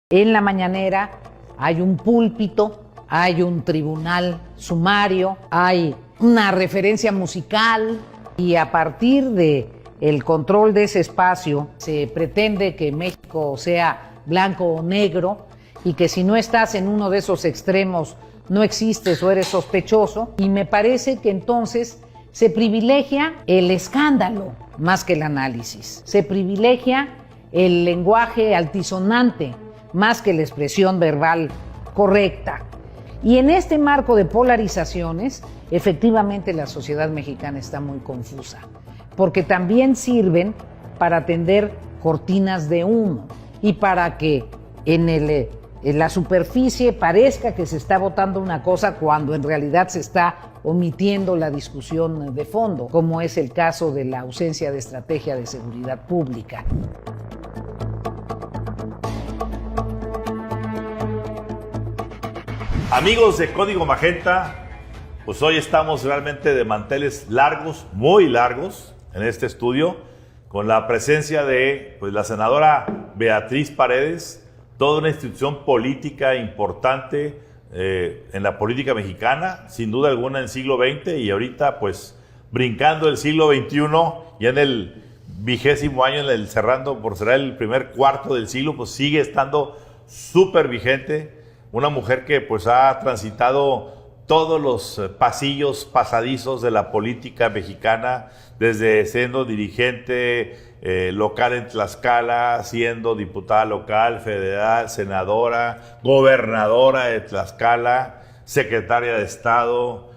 En la mañanera hay un púlpito, hay un tribunal sumario, hay una referencia musical y a partir de el control de ese espacio se pretende que México sea blanco o negro y que si no estás en uno de esos extremos no existes o eres sospechoso, y me parece que entonces se privilegia el escándalo más que el análisis, se privilegia el lenguaje altisonante más que la expresión verbal correcta. Y en este marco de polarizaciones, efectivamente la sociedad mexicana está muy confusa, porque también sirven para tender cortinas de humo y para que en la superficie parezca que se está votando una cosa cuando en realidad se está omitiendo la discusión de fondo, como es el caso de la ausencia de estrategia de seguridad pública. Amigos de Código Magenta, pues hoy estamos realmente de manteles largos, muy largos, en este estudio, con la presencia de la senadora Beatriz Paredes, toda una institución política importante en la política mexicana, sin duda alguna en el siglo XX y ahorita pues brincando el siglo XXI, ya en el 20º año, cerrando por ser el primer cuarto del siglo, pues sigue estando súper vigente. Una mujer que pues ha transitado todos los pasillos pasadizos de la política mexicana, desde siendo dirigente local en Tlaxcala, siendo diputada local, federal, senadora, gobernadora de Tlaxcala, secretaria de Estado,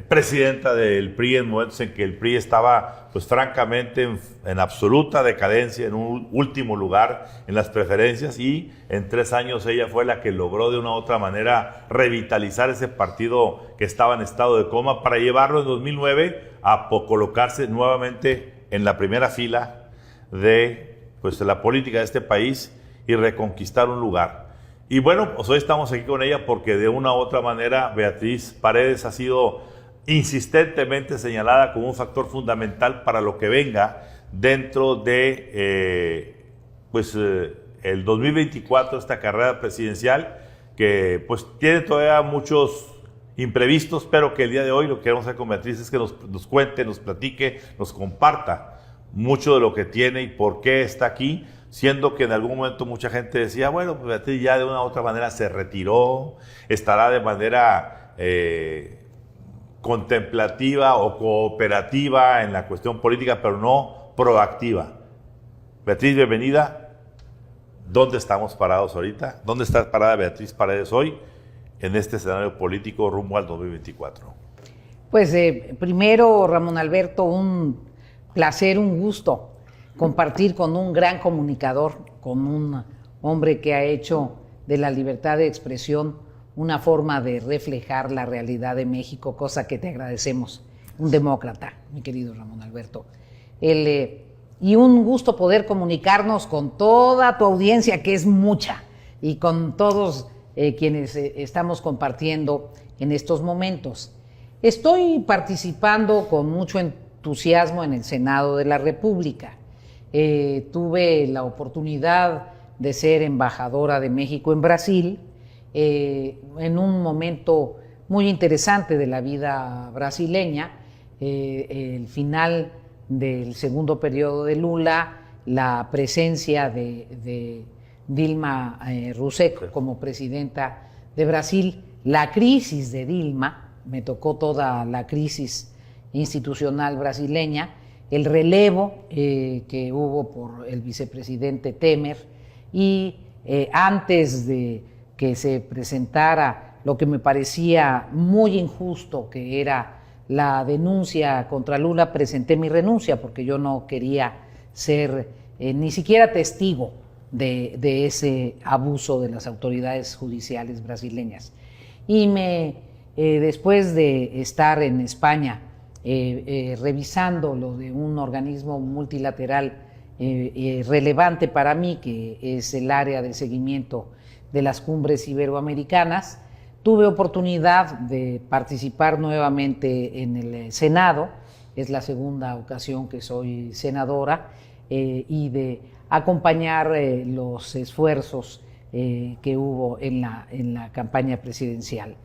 presidenta del PRI en momentos en que el PRI estaba pues francamente en absoluta decadencia, en un último lugar en las preferencias, y en 3 años ella fue la que logró de una u otra manera revitalizar ese partido que estaba en estado de coma para llevarlo en 2009 a colocarse nuevamente en la primera fila de la política de este país y reconquistar un lugar. Y bueno, pues hoy estamos aquí con ella porque de una u otra manera Beatriz Paredes ha sido insistentemente señalada como un factor fundamental para lo que venga dentro de el 2024, esta carrera presidencial que pues tiene todavía muchos imprevistos, pero que el día de hoy lo que queremos hacer con Beatriz es que nos cuente, nos platique, nos comparta mucho de lo que tiene y por qué está aquí, siendo que en algún momento mucha gente decía, bueno, pues Beatriz ya de una u otra manera se retiró, estará de manera contemplativa o cooperativa en la cuestión política, pero no proactiva. Beatriz, bienvenida. ¿Dónde estamos parados ahorita? ¿Dónde está parada Beatriz Paredes hoy en este escenario político rumbo al 2024? Pues primero, Ramón Alberto, un placer, un gusto compartir con un gran comunicador, con un hombre que ha hecho de la libertad de expresión una forma de reflejar la realidad de México, cosa que te agradecemos. Un demócrata, mi querido Ramón Alberto. Y un gusto poder comunicarnos con toda tu audiencia, que es mucha, y con todos quienes estamos compartiendo en estos momentos. Estoy participando con mucho entusiasmo en el Senado de la República. Tuve la oportunidad de ser embajadora de México en Brasil, en un momento muy interesante de la vida brasileña, el final del segundo periodo de Lula, la presencia de Dilma Rousseff como presidenta de Brasil, la crisis de Dilma, me tocó toda la crisis institucional brasileña, el relevo que hubo por el vicepresidente Temer y antes de que se presentara lo que me parecía muy injusto, que era la denuncia contra Lula, presenté mi renuncia porque yo no quería ser ni siquiera testigo de ese abuso de las autoridades judiciales brasileñas. Y después de estar en España revisando lo de un organismo multilateral relevante para mí, que es el área de seguimiento de las cumbres iberoamericanas, tuve oportunidad de participar nuevamente en el Senado, es la segunda ocasión que soy senadora, y de acompañar los esfuerzos que hubo en la campaña presidencial.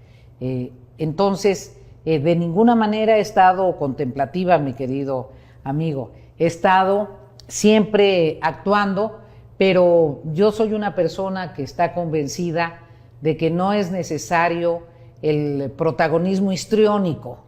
Entonces, de ninguna manera he estado contemplativa, mi querido amigo. He estado siempre actuando, pero yo soy una persona que está convencida de que no es necesario el protagonismo histriónico,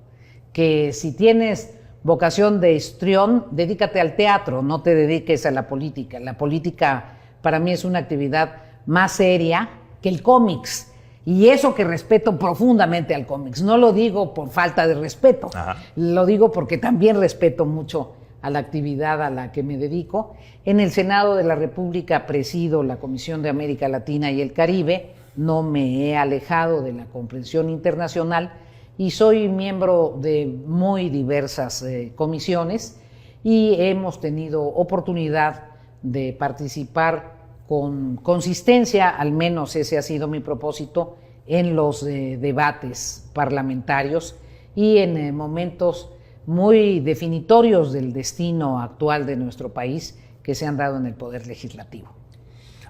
que si tienes vocación de histrión, dedícate al teatro, no te dediques a la política. La política para mí es una actividad más seria que el cómics, y eso que respeto profundamente al cómics. No lo digo por falta de respeto, lo digo porque también respeto mucho a la actividad a la que me dedico. En el Senado de la República presido la Comisión de América Latina y el Caribe, no me he alejado de la comprensión internacional y soy miembro de muy diversas comisiones, y hemos tenido oportunidad de participar con consistencia, al menos ese ha sido mi propósito, en los debates parlamentarios y en momentos muy definitorios del destino actual de nuestro país que se han dado en el Poder Legislativo.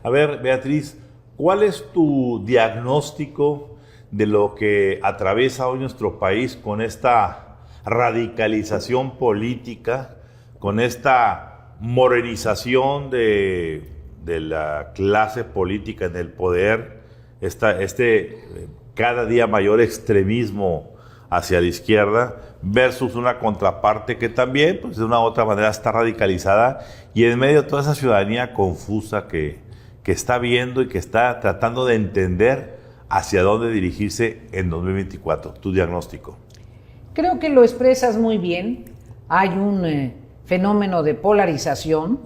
A ver, Beatriz, ¿cuál es tu diagnóstico de lo que atraviesa hoy nuestro país con esta radicalización política, con esta morenización de la clase política en el poder, cada día mayor extremismo hacia la izquierda, versus una contraparte que también, pues de una u otra manera está radicalizada, y en medio de toda esa ciudadanía confusa que está viendo y que está tratando de entender hacia dónde dirigirse en 2024? ¿Tu diagnóstico? Creo que lo expresas muy bien. Hay un fenómeno de polarización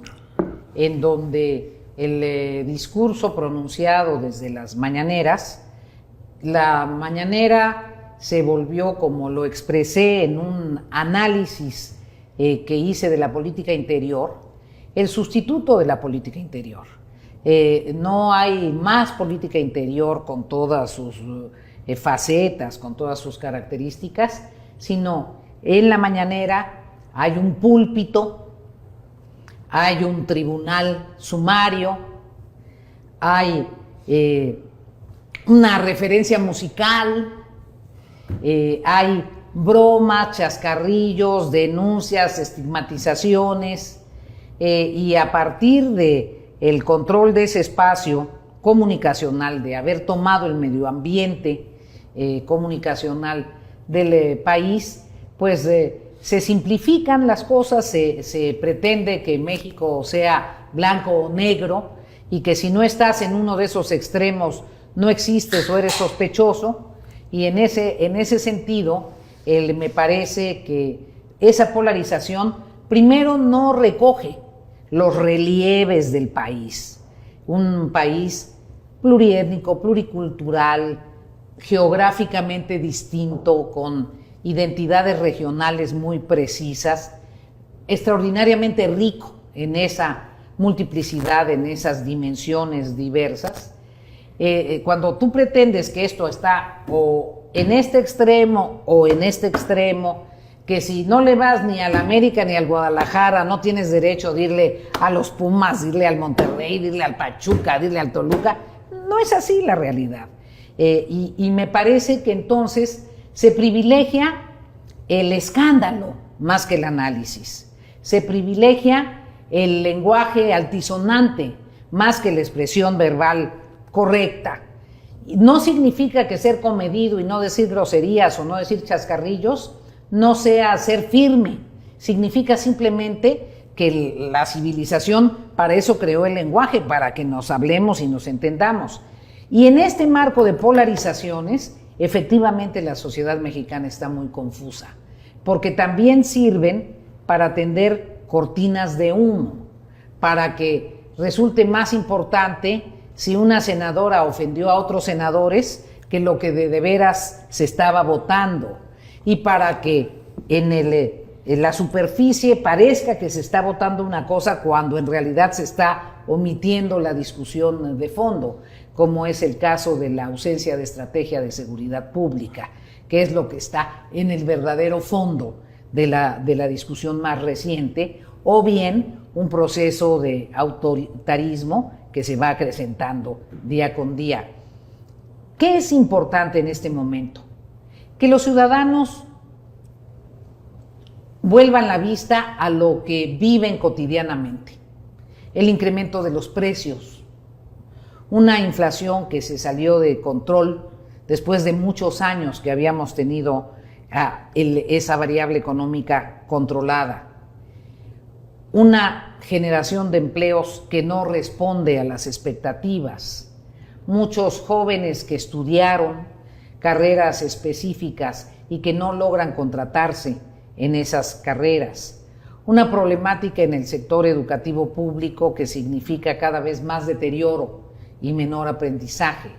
en donde el discurso pronunciado desde las mañaneras, la mañanera se volvió, como lo expresé en un análisis que hice de la política interior, el sustituto de la política interior. No hay más política interior con todas sus facetas, con todas sus características, sino en la mañanera hay un púlpito, hay un tribunal sumario, hay una referencia musical, hay bromas, chascarrillos, denuncias, estigmatizaciones, y a partir de el control de ese espacio comunicacional, de haber tomado el medio ambiente comunicacional del país, pues se simplifican las cosas, se pretende que México sea blanco o negro, y que si no estás en uno de esos extremos no existes o eres sospechoso, y en ese sentido me parece que esa polarización primero no recoge los relieves del país, un país pluriétnico, pluricultural, geográficamente distinto, con identidades regionales muy precisas, extraordinariamente rico en esa multiplicidad, en esas dimensiones diversas. Cuando tú pretendes que esto está o en este extremo o en este extremo, que si no le vas ni al América ni al Guadalajara, no tienes derecho a irle a los Pumas, irle al Monterrey, irle al Pachuca, irle al Toluca, no es así la realidad. Y me parece que entonces se privilegia el escándalo más que el análisis, se privilegia el lenguaje altisonante más que la expresión verbal correcta. No significa que ser comedido y no decir groserías o no decir chascarrillos no sea ser firme, significa simplemente que la civilización para eso creó el lenguaje, para que nos hablemos y nos entendamos. Y en este marco de polarizaciones, efectivamente la sociedad mexicana está muy confusa, porque también sirven para tender cortinas de humo, para que resulte más importante si una senadora ofendió a otros senadores que lo que de veras se estaba votando, y para que en la superficie parezca que se está votando una cosa cuando en realidad se está omitiendo la discusión de fondo, como es el caso de la ausencia de estrategia de seguridad pública, que es lo que está en el verdadero fondo de la discusión más reciente, o bien un proceso de autoritarismo que se va acrecentando día con día. ¿Qué es importante en este momento? Que los ciudadanos vuelvan la vista a lo que viven cotidianamente. El incremento de los precios, una inflación que se salió de control después de muchos años que habíamos tenido esa variable económica controlada, una generación de empleos que no responde a las expectativas, muchos jóvenes que estudiaron carreras específicas y que no logran contratarse en esas carreras, una problemática en el sector educativo público que significa cada vez más deterioro y menor aprendizaje,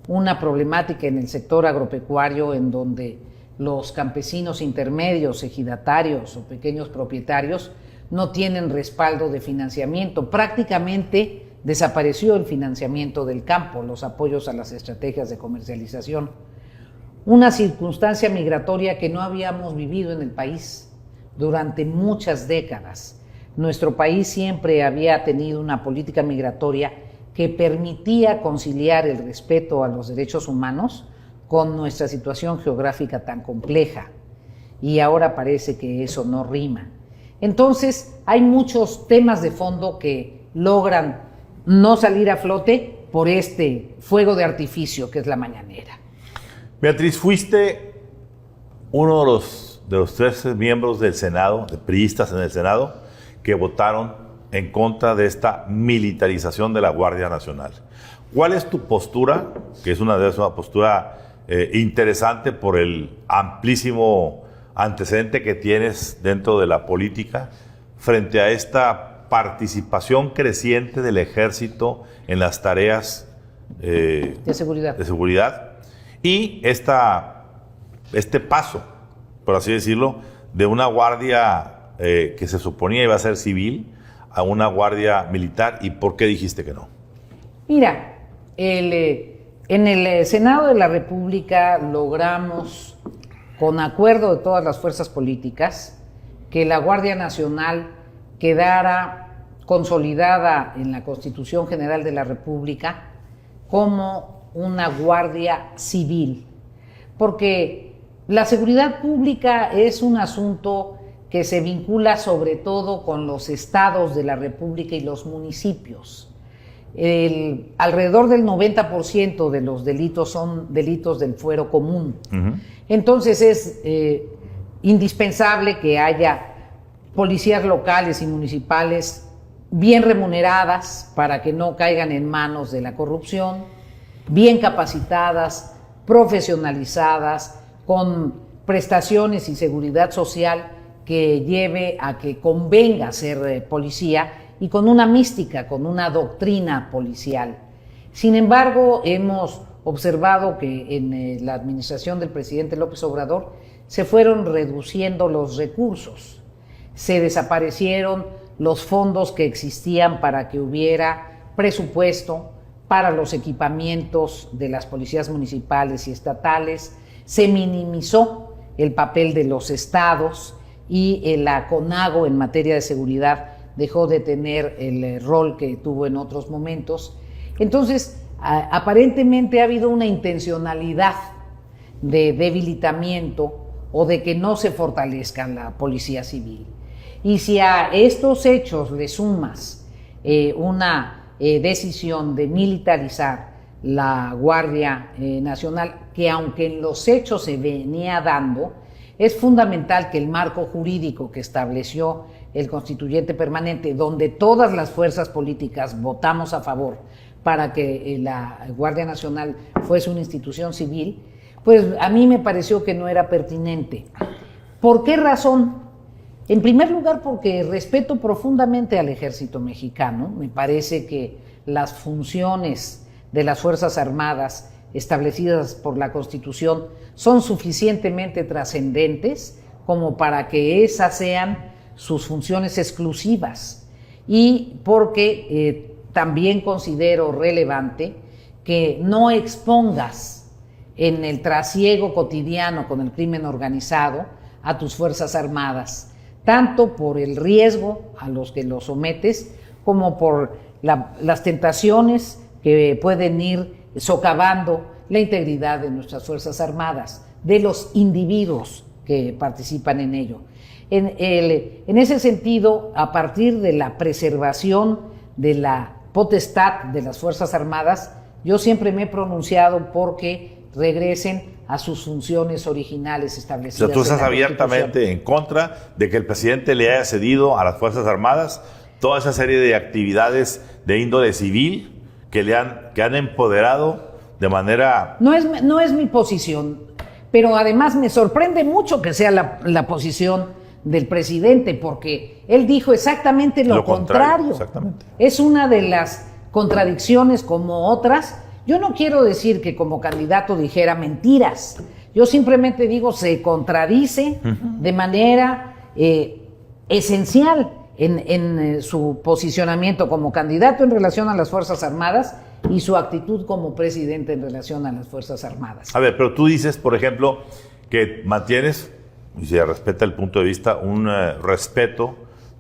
una problemática en el sector agropecuario en donde los campesinos intermedios, ejidatarios o pequeños propietarios no tienen respaldo de financiamiento. Prácticamente desapareció el financiamiento del campo, los apoyos a las estrategias de comercialización. Una circunstancia migratoria que no habíamos vivido en el país durante muchas décadas. Nuestro país siempre había tenido una política migratoria que permitía conciliar el respeto a los derechos humanos con nuestra situación geográfica tan compleja. Y ahora parece que eso no rima. Entonces, hay muchos temas de fondo que logran no salir a flote por este fuego de artificio que es la mañanera. Beatriz, fuiste uno de los 13 miembros del Senado, de priistas en el Senado, que votaron en contra de esta militarización de la Guardia Nacional. ¿Cuál es tu postura? Que es una postura interesante por el amplísimo antecedente que tienes dentro de la política frente a esta participación creciente del ejército en las tareas de seguridad y este paso, por así decirlo, de una guardia que se suponía iba a ser civil a una guardia militar. ¿Y por qué dijiste que no? Mira, en el Senado de la República logramos, con acuerdo de todas las fuerzas políticas, que la Guardia Nacional quedara consolidada en la Constitución General de la República como una guardia civil, porque la seguridad pública es un asunto que se vincula sobre todo con los estados de la República y los municipios. Alrededor del 90% de los delitos son delitos del fuero común. Uh-huh. Entonces es indispensable que haya policías locales y municipales bien remuneradas para que no caigan en manos de la corrupción, bien capacitadas, profesionalizadas, con prestaciones y seguridad social que lleve a que convenga ser policía y con una mística, con una doctrina policial. Sin embargo, hemos observado que en la administración del presidente López Obrador se fueron reduciendo los recursos, se desaparecieron los fondos que existían para que hubiera presupuesto para los equipamientos de las policías municipales y estatales, se minimizó el papel de los estados y la CONAGO en materia de seguridad dejó de tener el rol que tuvo en otros momentos. Entonces, aparentemente ha habido una intencionalidad de debilitamiento o de que no se fortalezca la policía civil. Y si a estos hechos le sumas una decisión de militarizar la Guardia Nacional, que aunque en los hechos se venía dando, es fundamental que el marco jurídico que estableció el constituyente permanente, donde todas las fuerzas políticas votamos a favor para que la Guardia Nacional fuese una institución civil, pues a mí me pareció que no era pertinente. ¿Por qué razón? En primer lugar, porque respeto profundamente al ejército mexicano. Me parece que las funciones de las Fuerzas Armadas establecidas por la Constitución son suficientemente trascendentes como para que esas sean sus funciones exclusivas, y porque también considero relevante que no expongas en el trasiego cotidiano con el crimen organizado a tus Fuerzas Armadas, tanto por el riesgo a los que los sometes como por las tentaciones que pueden ir socavando la integridad de nuestras Fuerzas Armadas, de los individuos que participan en ello. En ese sentido, a partir de la preservación de la potestad de las Fuerzas Armadas, yo siempre me he pronunciado porque regresen a sus funciones originales establecidas. O sea, tú estás en la abiertamente en contra de que el presidente le haya cedido a las Fuerzas Armadas toda esa serie de actividades de índole civil que han empoderado de manera... No es mi posición, pero además me sorprende mucho que sea la posición del presidente, porque él dijo exactamente lo contrario. Exactamente. Es una de las contradicciones como otras. Yo no quiero decir que como candidato dijera mentiras. Yo simplemente digo se contradice de manera esencial en su posicionamiento como candidato en relación a las Fuerzas Armadas y su actitud como presidente en relación a las Fuerzas Armadas. A ver, pero tú dices, por ejemplo, que mantienes, y se respeta el punto de vista, un respeto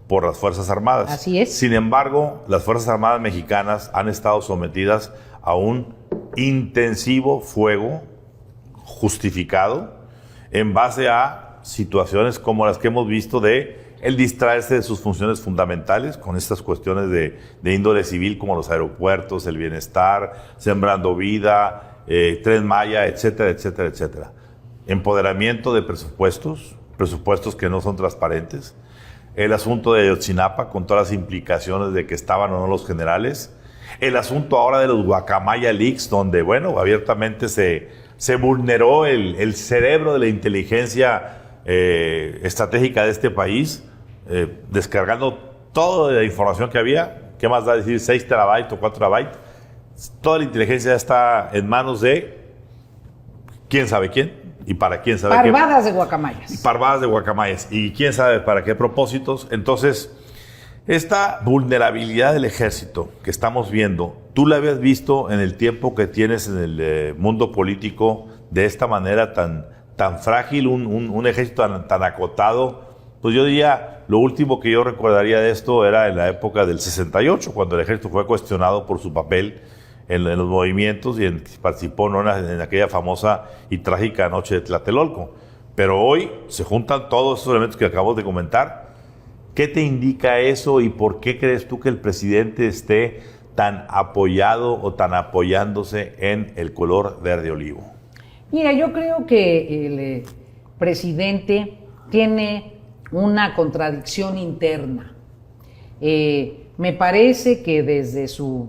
por las Fuerzas Armadas. Así es. Sin embargo, las Fuerzas Armadas mexicanas han estado sometidas a un intensivo fuego justificado en base a situaciones como las que hemos visto de el distraerse de sus funciones fundamentales con estas cuestiones de índole civil como los aeropuertos, el bienestar, Sembrando Vida, Tren Maya, etcétera, etcétera, etcétera. Empoderamiento de presupuestos que no son transparentes, el asunto de Ayotzinapa con todas las implicaciones de que estaban o no los generales, el asunto ahora de los Guacamaya Leaks, donde, bueno, abiertamente se vulneró el cerebro de la inteligencia estratégica de este país, descargando toda la información que había. ¿Qué más da decir 6 terabytes o 4 terabytes? Toda la inteligencia está en manos de quién sabe quién y para quién sabe qué. Parvadas de guacamayas. Parvadas de guacamayas y quién sabe para qué propósitos. Entonces, esta vulnerabilidad del ejército que estamos viendo, ¿tú la habías visto en el tiempo que tienes en el mundo político de esta manera tan frágil, un ejército tan acotado? Pues yo diría, lo último que yo recordaría de esto era en la época del 68, cuando el ejército fue cuestionado por su papel en los movimientos y participó en aquella famosa y trágica noche de Tlatelolco. Pero hoy se juntan todos esos elementos que acabo de comentar. ¿Qué te indica eso y por qué crees tú que el presidente esté tan apoyado o tan apoyándose en el color verde olivo? Mira, yo creo que el presidente tiene una contradicción interna. Me parece que desde su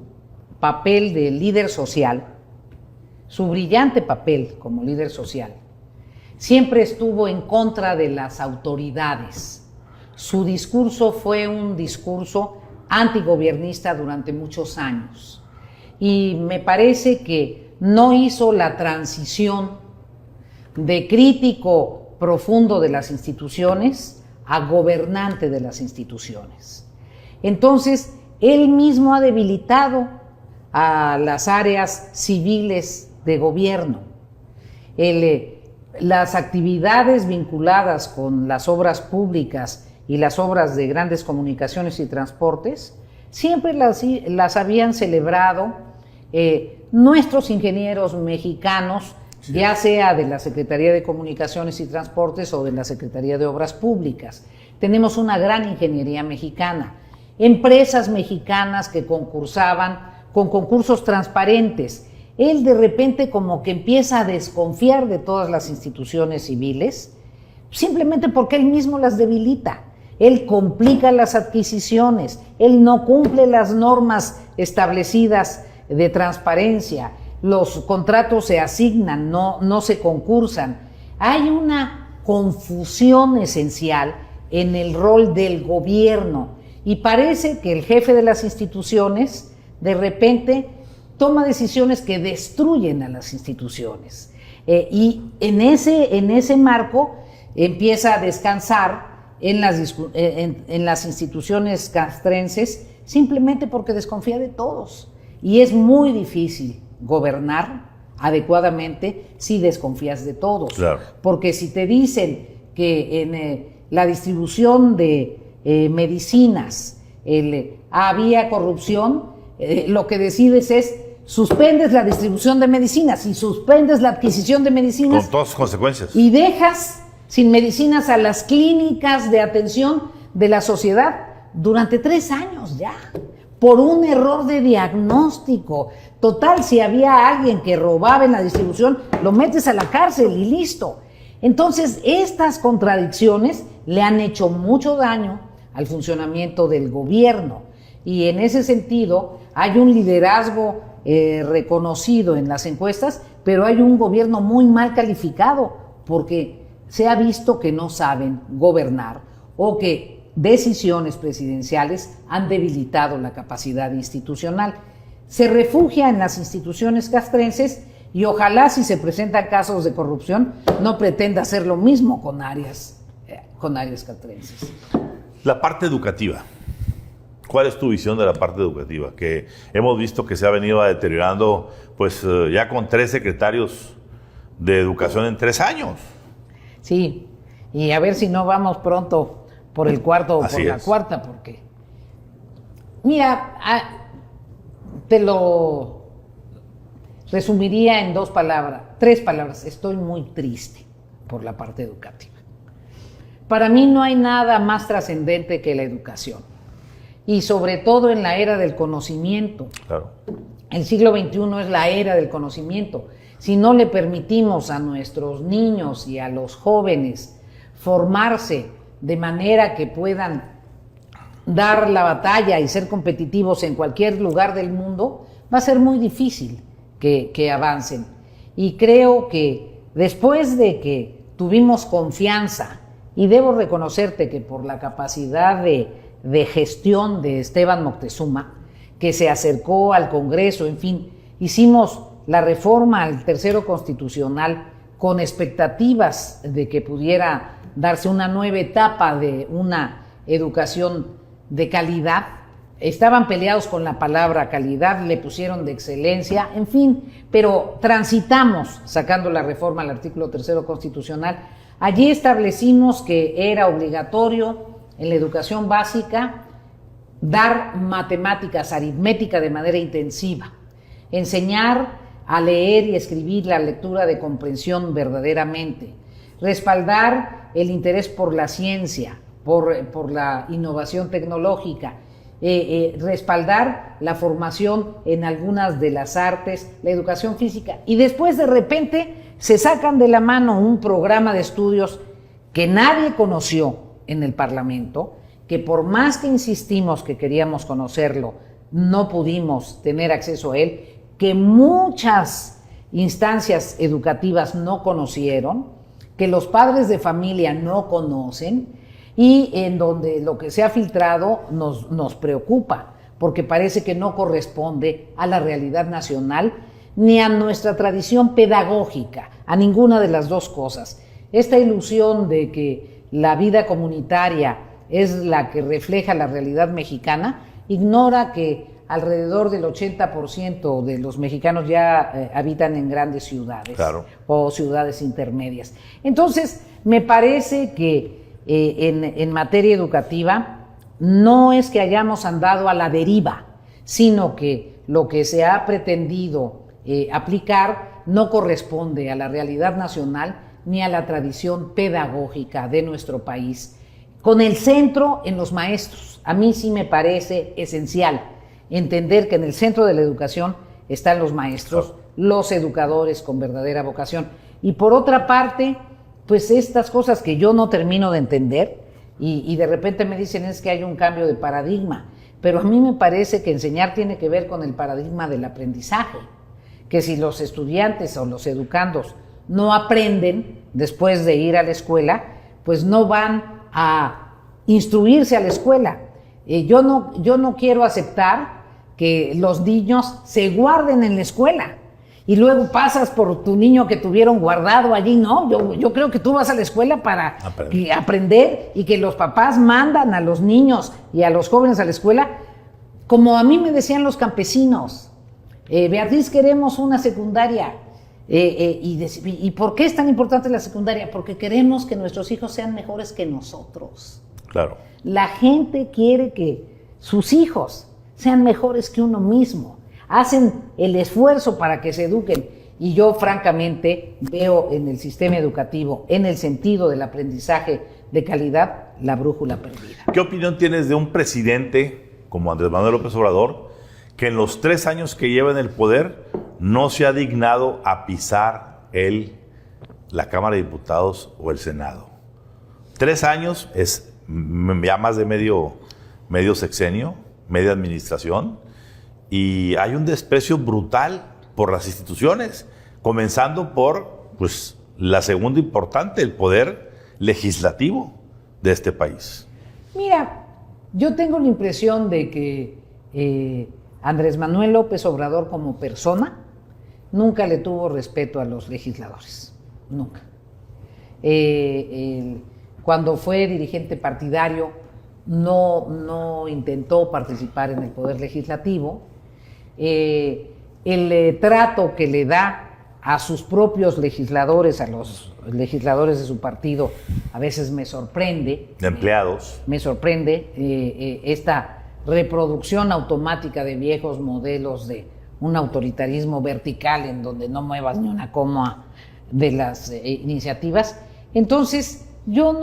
papel de líder social, su brillante papel como líder social, siempre estuvo en contra de las autoridades. Su discurso fue un discurso antigobiernista durante muchos años y me parece que no hizo la transición de crítico profundo de las instituciones a gobernante de las instituciones. Entonces, él mismo ha debilitado a las áreas civiles de gobierno. Las actividades vinculadas con las obras públicas y las obras de grandes comunicaciones y transportes siempre las habían celebrado nuestros ingenieros mexicanos, sí, ya sea de la Secretaría de Comunicaciones y Transportes o de la Secretaría de Obras Públicas. Tenemos una gran ingeniería mexicana, empresas mexicanas que concursaban con concursos transparentes. Él de repente como que empieza a desconfiar de todas las instituciones civiles, simplemente porque él mismo las debilita. Él complica las adquisiciones, él no cumple las normas establecidas de transparencia, los contratos se asignan, no se concursan. Hay una confusión esencial en el rol del gobierno y parece que el jefe de las instituciones de repente toma decisiones que destruyen a las instituciones. Y en ese marco empieza a descansar en las instituciones castrenses simplemente porque desconfía de todos. Y es muy difícil gobernar adecuadamente si desconfías de todos. Claro. Porque si te dicen que en la distribución de medicinas había corrupción, lo que decides es suspendes la distribución de medicinas y suspendes la adquisición de medicinas. Con todas sus consecuencias. Y dejas sin medicinas a las clínicas de atención de la sociedad durante 3 años ya, por un error de diagnóstico. Total, si había alguien que robaba en la distribución, lo metes a la cárcel y listo. Entonces, estas contradicciones le han hecho mucho daño al funcionamiento del gobierno. Y en ese sentido, hay un liderazgo reconocido en las encuestas, pero hay un gobierno muy mal calificado, porque se ha visto que no saben gobernar o que decisiones presidenciales han debilitado la capacidad institucional. Se refugia en las instituciones castrenses y ojalá, si se presentan casos de corrupción, no pretenda hacer lo mismo con áreas castrenses. La parte educativa. ¿Cuál es tu visión de la parte educativa? Que hemos visto que se ha venido deteriorando, pues ya con 3 secretarios de educación en 3 años. Sí, y a ver si no vamos pronto por el cuarto o por la cuarta, porque... Mira, te lo resumiría en 3 palabras. Estoy muy triste por la parte educativa. Para mí no hay nada más trascendente que la educación. Y sobre todo en la era del conocimiento. Claro. El siglo XXI es la era del conocimiento. Si no le permitimos a nuestros niños y a los jóvenes formarse de manera que puedan dar la batalla y ser competitivos en cualquier lugar del mundo, va a ser muy difícil que avancen. Y creo que después de que tuvimos confianza, y debo reconocerte que por la capacidad de gestión de Esteban Moctezuma, que se acercó al Congreso, en fin, hicimos la reforma al tercero constitucional con expectativas de que pudiera darse una nueva etapa de una educación de calidad. Estaban peleados con la palabra calidad, le pusieron de excelencia, en fin, pero transitamos sacando la reforma al artículo tercero constitucional. Allí establecimos que era obligatorio en la educación básica dar matemáticas, aritmética de manera intensiva, enseñar a leer y escribir la lectura de comprensión verdaderamente, respaldar el interés por la ciencia, por la innovación tecnológica, respaldar la formación en algunas de las artes, la educación física, y después de repente se sacan de la mano un programa de estudios que nadie conoció en el Parlamento, que por más que insistimos que queríamos conocerlo, no pudimos tener acceso a él, que muchas instancias educativas no conocieron, que los padres de familia no conocen, y en donde lo que se ha filtrado nos preocupa, porque parece que no corresponde a la realidad nacional ni a nuestra tradición pedagógica, a ninguna de las dos cosas. Esta ilusión de que la vida comunitaria es la que refleja la realidad mexicana ignora que alrededor del 80% de los mexicanos ya habitan en grandes ciudades, claro, o ciudades intermedias. Entonces, me parece que en materia educativa no es que hayamos andado a la deriva, sino que lo que se ha pretendido aplicar no corresponde a la realidad nacional ni a la tradición pedagógica de nuestro país, con el centro en los maestros. A mí sí me parece esencial entender que en el centro de la educación están los maestros, los educadores con verdadera vocación. Y por otra parte, pues estas cosas que yo no termino de entender y de repente me dicen es que hay un cambio de paradigma, pero a mí me parece que enseñar tiene que ver con el paradigma del aprendizaje, que si los estudiantes o los educandos no aprenden después de ir a la escuela, pues no van a instruirse a la escuela. Yo no quiero aceptar que los niños se guarden en la escuela y luego pasas por tu niño que tuvieron guardado allí. No, yo creo que tú vas a la escuela para aprender, y que los papás mandan a los niños y a los jóvenes a la escuela, como a mí me decían los campesinos. Beatriz, queremos una secundaria. ¿Y por qué es tan importante la secundaria? Porque queremos que nuestros hijos sean mejores que nosotros. Claro. La gente quiere que sus hijos sean mejores que uno mismo, hacen el esfuerzo para que se eduquen. Y yo francamente veo en el sistema educativo, en el sentido del aprendizaje de calidad, la brújula perdida. ¿Qué opinión tienes de un presidente como Andrés Manuel López Obrador, que en los 3 años que lleva en el poder no se ha dignado a pisar la Cámara de Diputados o el Senado? 3 años es ya más de medio sexenio, media administración, y hay un desprecio brutal por las instituciones, comenzando por pues, la segunda importante, el poder legislativo de este país. Mira, yo tengo la impresión de que Andrés Manuel López Obrador como persona nunca le tuvo respeto a los legisladores, nunca. Cuando fue dirigente partidario no intentó participar en el poder legislativo. El trato que le da a sus propios legisladores, a los legisladores de su partido, a veces me sorprende. De empleados. Me sorprende esta reproducción automática de viejos modelos de un autoritarismo vertical en donde no muevas ni una coma de las iniciativas. Entonces, yo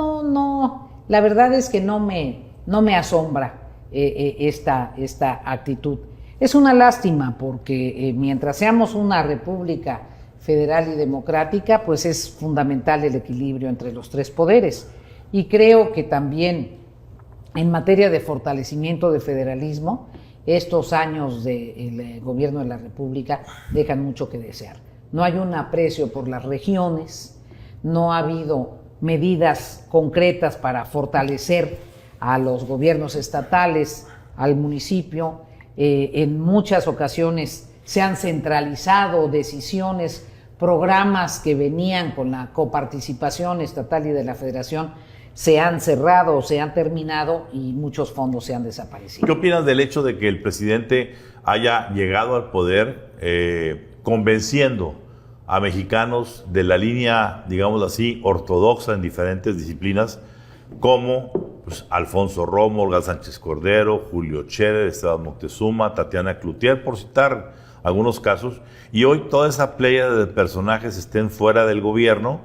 la verdad es que no me asombra esta actitud. Es una lástima porque mientras seamos una república federal y democrática, pues es fundamental el equilibrio entre los 3 poderes. Y creo que también en materia de fortalecimiento del federalismo, estos años del gobierno de la República dejan mucho que desear. No hay un aprecio por las regiones, no ha habido medidas concretas para fortalecer a los gobiernos estatales, al municipio. En muchas ocasiones se han centralizado decisiones, programas que venían con la coparticipación estatal y de la federación, se han cerrado o se han terminado y muchos fondos se han desaparecido. ¿Qué opinas del hecho de que el presidente haya llegado al poder convenciendo a mexicanos de la línea, digamos así, ortodoxa en diferentes disciplinas, como pues, Alfonso Romo, Olga Sánchez Cordero, Julio Scherer, Esteban Moctezuma, Tatiana Cloutier, por citar algunos casos, y hoy toda esa playa de personajes estén fuera del gobierno,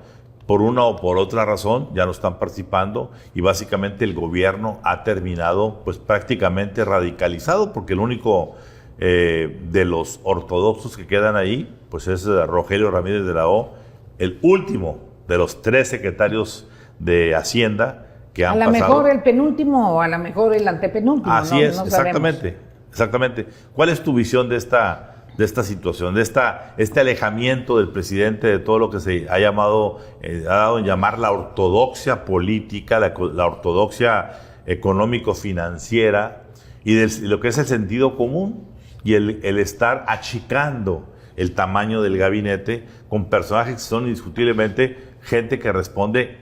por una o por otra razón, ya no están participando, y básicamente el gobierno ha terminado pues prácticamente radicalizado, porque el único de los ortodoxos que quedan ahí, pues es Rogelio Ramírez de la O, el último de los 3 secretarios de Hacienda que han pasado. A lo mejor el penúltimo o a lo mejor el antepenúltimo. Así es, exactamente. ¿Cuál es tu visión de esta situación, de este alejamiento del presidente de todo lo que se ha llamado, ha dado en llamar la ortodoxia política, la ortodoxia económico-financiera y de lo que es el sentido común y el estar achicando el tamaño del gabinete con personajes que son indiscutiblemente gente que responde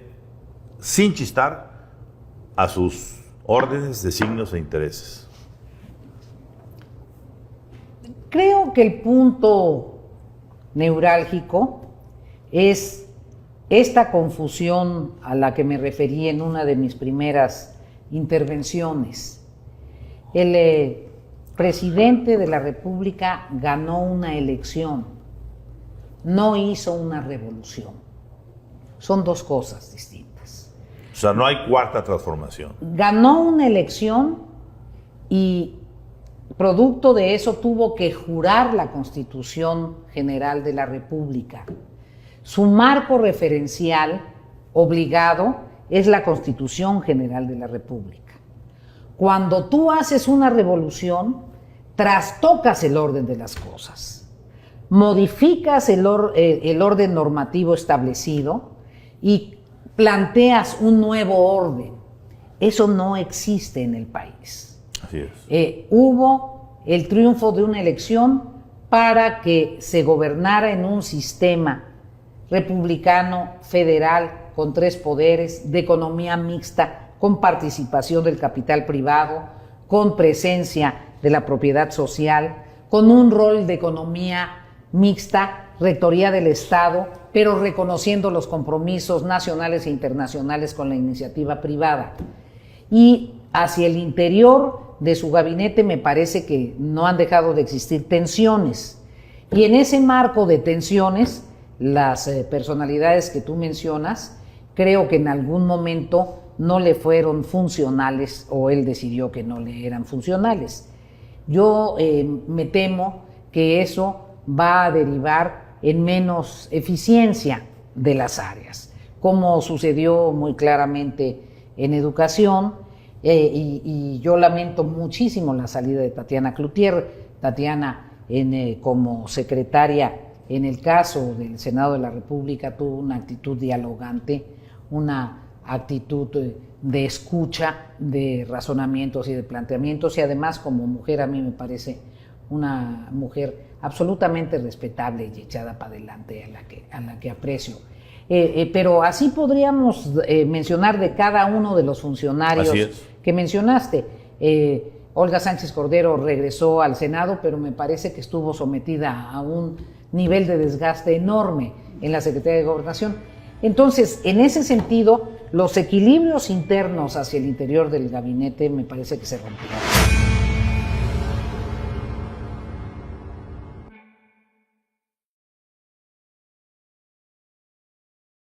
sin chistar a sus órdenes, designios e intereses? Creo que el punto neurálgico es esta confusión a la que me referí en una de mis primeras intervenciones. El presidente de la República ganó una elección, no hizo una revolución. Son 2 cosas distintas. O sea, no hay cuarta transformación. Ganó una elección y producto de eso tuvo que jurar la Constitución General de la República. Su marco referencial obligado es la Constitución General de la República. Cuando tú haces una revolución, trastocas el orden de las cosas, modificas el orden normativo establecido y planteas un nuevo orden. Eso no existe en el país. Así es. Hubo el triunfo de una elección para que se gobernara en un sistema republicano, federal, con 3 poderes, de economía mixta, con participación del capital privado, con presencia de la propiedad social, con un rol de economía mixta, rectoría del Estado, pero reconociendo los compromisos nacionales e internacionales con la iniciativa privada. Y hacia el interior de su gabinete me parece que no han dejado de existir tensiones. Y en ese marco de tensiones, las personalidades que tú mencionas, creo que en algún momento no le fueron funcionales o él decidió que no le eran funcionales. Yo me temo que eso va a derivar en menos eficiencia de las áreas, como sucedió muy claramente en educación, y yo lamento muchísimo la salida de Tatiana Cloutier. Tatiana, como secretaria en el caso del Senado de la República, tuvo una actitud dialogante, una actitud de escucha, de razonamientos y de planteamientos, y además como mujer a mí me parece una mujer absolutamente respetable y echada para adelante, a la que aprecio. Pero así podríamos mencionar de cada uno de los funcionarios que mencionaste. Olga Sánchez Cordero regresó al Senado, pero me parece que estuvo sometida a un nivel de desgaste enorme en la Secretaría de Gobernación. Entonces, en ese sentido, los equilibrios internos hacia el interior del gabinete me parece que se rompieron.